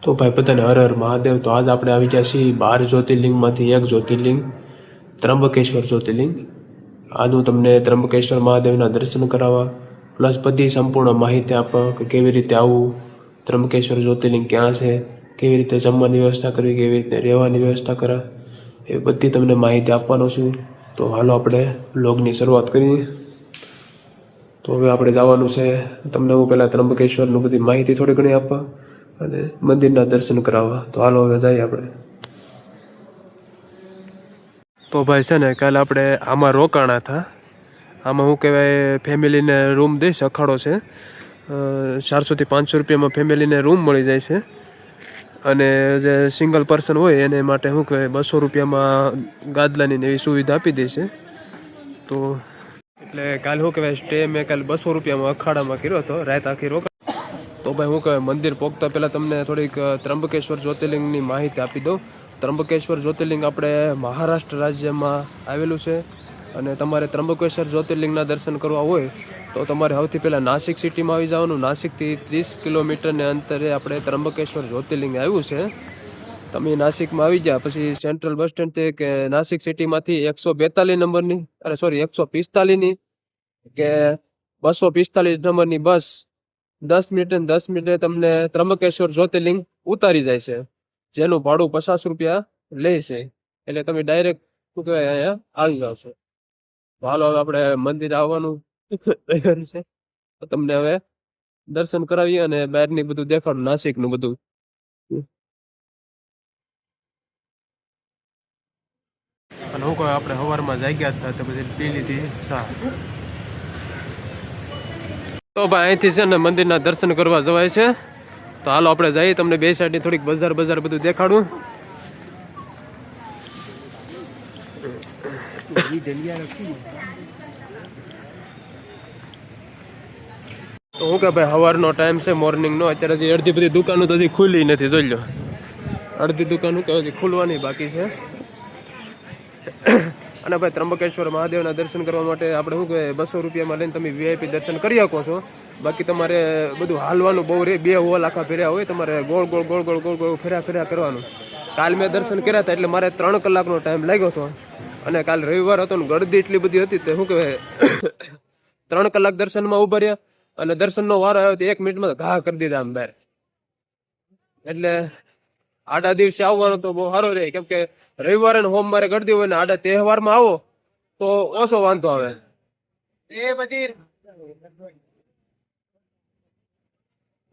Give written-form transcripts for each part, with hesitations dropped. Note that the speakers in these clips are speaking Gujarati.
તો ભાઈ બધાને હર હર મહાદેવ. તો આજ આપણે આવી ગયા છીએ 12 જ્યોતિર્લિંગમાંથી એક જ્યોતિર્લિંગ ત્રંબકેશ્વર જ્યોતિર્લિંગ. આજ હું તમને ત્રંબકેશ્વર મહાદેવના દર્શન કરાવવા પ્લસ બધી સંપૂર્ણ માહિતી આપવા કે કેવી રીતે આવવું, ત્રંબકેશ્વર જ્યોતિર્લિંગ ક્યાં છે, કેવી રીતે જમવાની વ્યવસ્થા કરવી, કેવી રીતે રહેવાની વ્યવસ્થા કરા, એ બધી તમને માહિતી આપવાનો છું. તો હાલો આપણે વ્લોગની શરૂઆત કરીએ. તો હવે આપણે જવાનું છે. તમને હું પહેલાં ત્રંબકેશ્વરનું બધી માહિતી થોડી ઘણી આપવા અને મંદિરના દર્શન કરાવવા. તો હાલો હવે જઈએ આપણે. તો ભાઈ છે ને કાલે આપણે આમાં રોકાણા હતા. આમાં શું કહેવાય, ફેમિલીને રૂમ દઈશ, અખાડો છે. 400 થી 500 રૂપિયામાં ફેમિલીને રૂમ મળી જાય છે. અને જે સિંગલ પર્સન હોય એને માટે શું કહેવાય 200 રૂપિયામાં ગાદલાની એવી સુવિધા આપી દે છે. તો એટલે કાલે શું કહેવાય સ્ટે મેં કાલે 200 રૂપિયામાં અખાડામાં કર્યો હતો, રાત આખી રોકા. તો ભાઈ શું કહેવાય મંદિર પહોંચતા પહેલાં તમને થોડીક ત્રંબકેશ્વર જ્યોતિર્લિંગની માહિતી આપી દઉં. ત્રંબકેશ્વર જ્યોતિર્લિંગ આપણે મહારાષ્ટ્ર રાજ્યમાં આવેલું છે. અને તમારે ત્રંબકેશ્વર જ્યોતિર્લિંગના દર્શન કરવા હોય તો તમારે સૌથી પહેલાં નાસિક સિટીમાં આવી જવાનું. નાસિકથી 30 કિલોમીટરને અંતરે આપણે ત્રંબકેશ્વર જ્યોતિર્લિંગ આવ્યું છે. તમે નાસિકમાં આવી ગયા પછી સેન્ટ્રલ બસ સ્ટેન્ડથી કે નાસિક સિટીમાંથી 142 નંબરની 145ની કે 245 નંબરની બસ 10 મિનિટે 10 મિનિટે તમને ત્રંબકેશ્વર જ્યોતિર્લિંગ ઉતારી જાય છે, જેનું ભાડું 50 રૂપિયા લે છે. એટલે તમે ડાયરેક્ટ શું કહેવાય અહીંયા આવી જાવ છો. હાલો હવે આપણે મંદિર આવવાનું તૈયારી છે. તો તમને હવે દર્શન કરાવીએ અને બહારની બધું દેખાડું, નાસિકનું બધું. અને હું કહું આપણે સવારમાં જાગ્યા હતા તો પછી પી લીધી ચા. તો ભાઈ અહીંથી છે ને મંદિરના દર્શન કરવા જવાય છે. તો હાલો આપણે જઈએ, તમને બે સાઈડની થોડીક બજાર બધું દેખાડું. તો હું કે ભાઈ સવારનો ટાઈમ છે, મોર્નિંગનો. અત્યારે હજી અડધી બધી દુકાનો તો હજી ખુલ્લી નથી, જોઈ લો. અડધી દુકાનો કે હજી ખુલવાની બાકી છે. અને ભાઈ ત્રંબકેશ્વર મહાદેવના દર્શન કરવા માટે આપણે શું કહેવાય 200 રૂપિયામાં લઈને તમે વીઆઈપી દર્શન કરી શકો છો. બાકી તમારે બધું હાલવાનું બહુ રે, 2 હોલ આખા ફેર્યા હોય, તમારે ગોળ ગોળ ફેર્યા કરવાનું. કાલ મેં દર્શન કર્યા હતા એટલે મારે 3 કલાકનો ટાઈમ લાગ્યો હતો. અને કાલ રવિવાર હતો ને ગળદી એટલી બધી હતી તો શું કહેવાય 3 કલાક દર્શનમાં ઉભા રહ્યા. અને દર્શનનો વારો આવ્યો તો 1 મિનિટમાં ઘા કરી દીધા આમ બહાર. એટલે આડા દિવસે આવવાનું તો બહુ સારું રહે, કેમ કે રવિવારે ને સોમવારે ગળદી હોય ને આડા તહેવારમાં આવો તો ઓછો વાંધો આવે.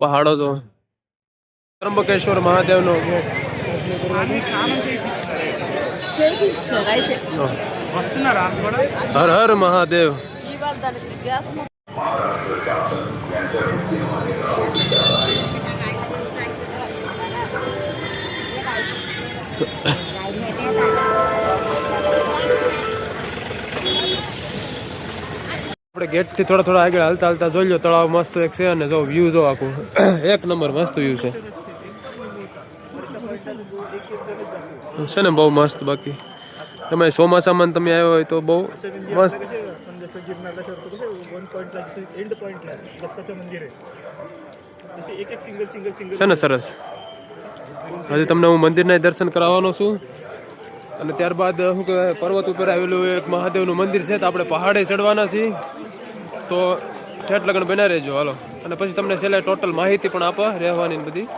પહાડો તો ત્રંબકેશ્વર મહાદેવનો હર હર મહાદેવ. આપણે ગેટથી થોડા આગળ હાલતા જોઈ લો, તળાવ મસ્ત એક છે. અને જો વ્યૂ જો આખું એક નંબર મસ્ત વ્યૂ છે ને, બહુ મસ્ત. બાકી તમે ચોમાસામાં તમે આવ્યો હોય તો બહુ મસ્ત છે ને, સરસ. હજી તમને હું મંદિરના દર્શન કરાવવાનો છું. અને ત્યારબાદ શું કહેવાય પર્વત ઉપર આવેલું એક મહાદેવનું મંદિર છે, તો આપણે પહાડે ચડવાના છીએ. તો ઠેઠ લગન બના રહેજો. હાલો, અને પછી તમને છેલ્લે ટોટલ માહિતી પણ આપવા રહેવાની બધી.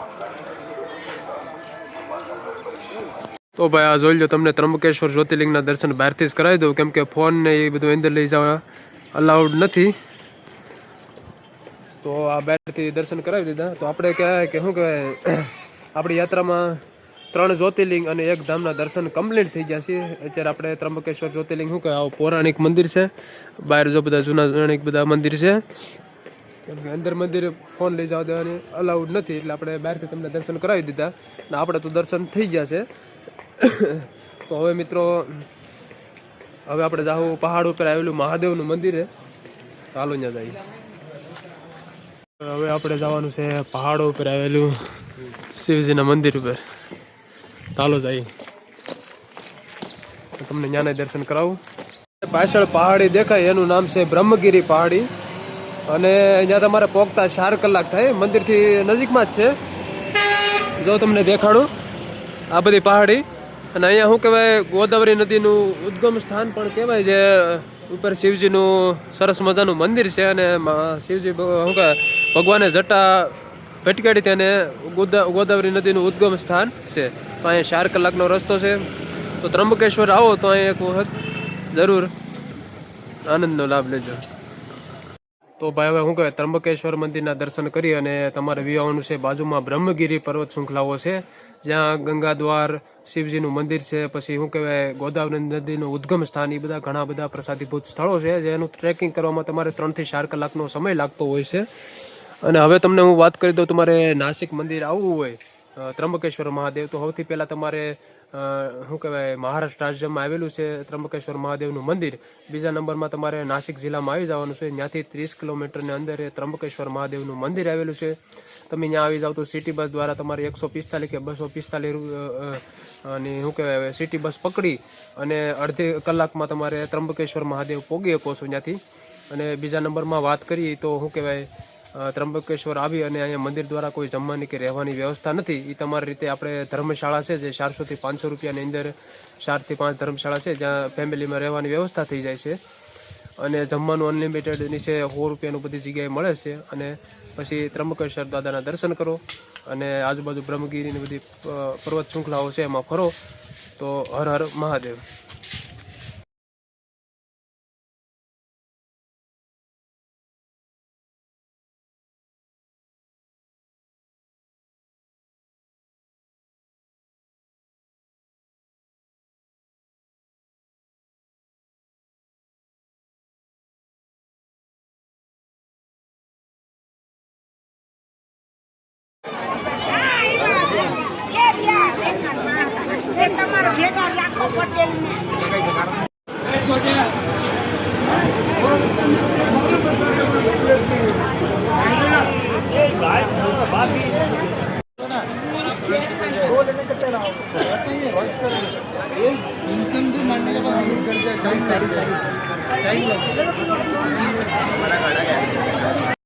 તો ભાઈ આ જોઈ લો, તમને ત્રંબકેશ્વર જ્યોતિર્લિંગના દર્શન બહારથી જ કરાવી દઉં, કેમ કે ફોન ને એ બધું અંદર લઈ જવા અલાઉડ નથી. તો આ બહારથી દર્શન કરાવી દીધા. તો આપણે કહેવાય કે શું કહેવાય આપણી યાત્રામાં 3 જ્યોતિર્લિંગ અને 1 ધામના દર્શન કમ્પ્લીટ થઈ ગયા છે. અત્યારે આપણે ત્રંબકેશ્વર જ્યોતિર્લિંગ શું કહેવાય આવું પૌરાણિક મંદિર છે. બહાર જો બધા જૂના બધા મંદિર છે, કેમ કે અંદર મંદિર ફોન લઈ જવા દેવાની અલાઉડ નથી. એટલે આપણે બહારથી તમને દર્શન કરાવી દીધા અને આપણે તો દર્શન થઈ ગયા છે. તો હવે મિત્રો હવે આપણે જાવું પહાડ ઉપર આવેલું મહાદેવનું મંદિરે. ચાલો ત્યાં જઈએ. હવે આપણે જવાનું છે પહાડો ઉપર આવેલું શિવજીના મંદિર ઉપર. ચાલો જઈએ, તમને ત્યાંના દર્શન કરાવું. પાછળ પહાડી દેખાય એનું નામ છે બ્રહ્મગીરી પહાડી. અને અહીંયા તમારે પહોંચતા 4 કલાક થાય. મંદિરથી નજીકમાં જ છે. જો તમને દેખાડું આ બધી પહાડી અને અહીંયા શું કહેવાય ગોદાવરી નદીનું ઉદ્ગમ સ્થાન પણ કહેવાય છે. ઉપર શિવજીનું સરસ મજાનું મંદિર છે અને શિવજી શું કહે ભગવાને જટા ભટકાડી તેને ગોદાવરી નદીનું ઉદ્ગમ સ્થાન છે. તો અહીંયા 4 કલાકનો રસ્તો છે. તો ત્રંબકેશ્વર આવો તો અહીંયા એક વખત જરૂર આનંદનો લાભ લેજો. તો ભાઈ હવે શું કહેવાય ત્રંબકેશ્વર મંદિરના દર્શન કરી અને તમારે વિવાહનું છે. બાજુમાં બ્રહ્મગીરી પર્વત શૃંખલાઓ છે જ્યાં ગંગાદ્વાર શિવજીનું મંદિર છે. પછી શું કહેવાય ગોદાવરી નદીનું ઉદ્ગમ સ્થાન એ બધા ઘણા બધા પ્રસાદીભૂત સ્થળો છે જેનું ટ્રેકિંગ કરવામાં તમારે 3 થી 4 કલાકનો સમય લાગતો હોય છે. અને હવે તમને હું વાત કરી દઉં તમારે નાસિક મંદિર આવવું હોય ત્રંબકેશ્વર મહાદેવ તો સૌથી પહેલાં તમારે શું કહેવાય મહારાષ્ટ્ર રાજ્યમાં આવેલું છે ત્રંબકેશ્વર મહાદેવનું મંદિર. બીજા નંબરમાં તમારે નાસિક જિલ્લામાં આવી જવાનું છે. ત્યાંથી 30 કિલોમીટરની અંદર એ ત્રંબકેશ્વર મહાદેવનું મંદિર આવેલું છે. તમે ત્યાં આવી જાઓ તો સિટી બસ દ્વારા તમારે 145 કે 245 અને શું કહેવાય સિટી બસ પકડી અને અડધી કલાકમાં તમારે ત્રંબકેશ્વર મહાદેવ પહોંચી શકો છો ત્યાંથી. અને બીજા નંબરમાં વાત કરીએ તો શું કહેવાય ત્રંબકેશ્વર આવી અને અહીંયા મંદિર દ્વારા કોઈ જમવાની કે રહેવાની વ્યવસ્થા નથી. એ તમારી રીતે આપણે ધર્મશાળા છે જે 400 થી 500 રૂપિયાની અંદર 4 થી 5 ધર્મશાળા છે જ્યાં ફેમિલીમાં રહેવાની વ્યવસ્થા થઈ જાય છે. અને જમવાનું અનલિમિટેડ નીચે 100 રૂપિયાનું બધી જગ્યાએ મળે છે. અને પછી ત્રંબકેશ્વર દાદાના દર્શન કરો અને આજુબાજુ બ્રહ્મગીરીની બધી પર્વત શૃંખલાઓ છે એમાં ફરો. તો હર હર મહાદેવ. તમારો ભેગા રાખો પટેલ ने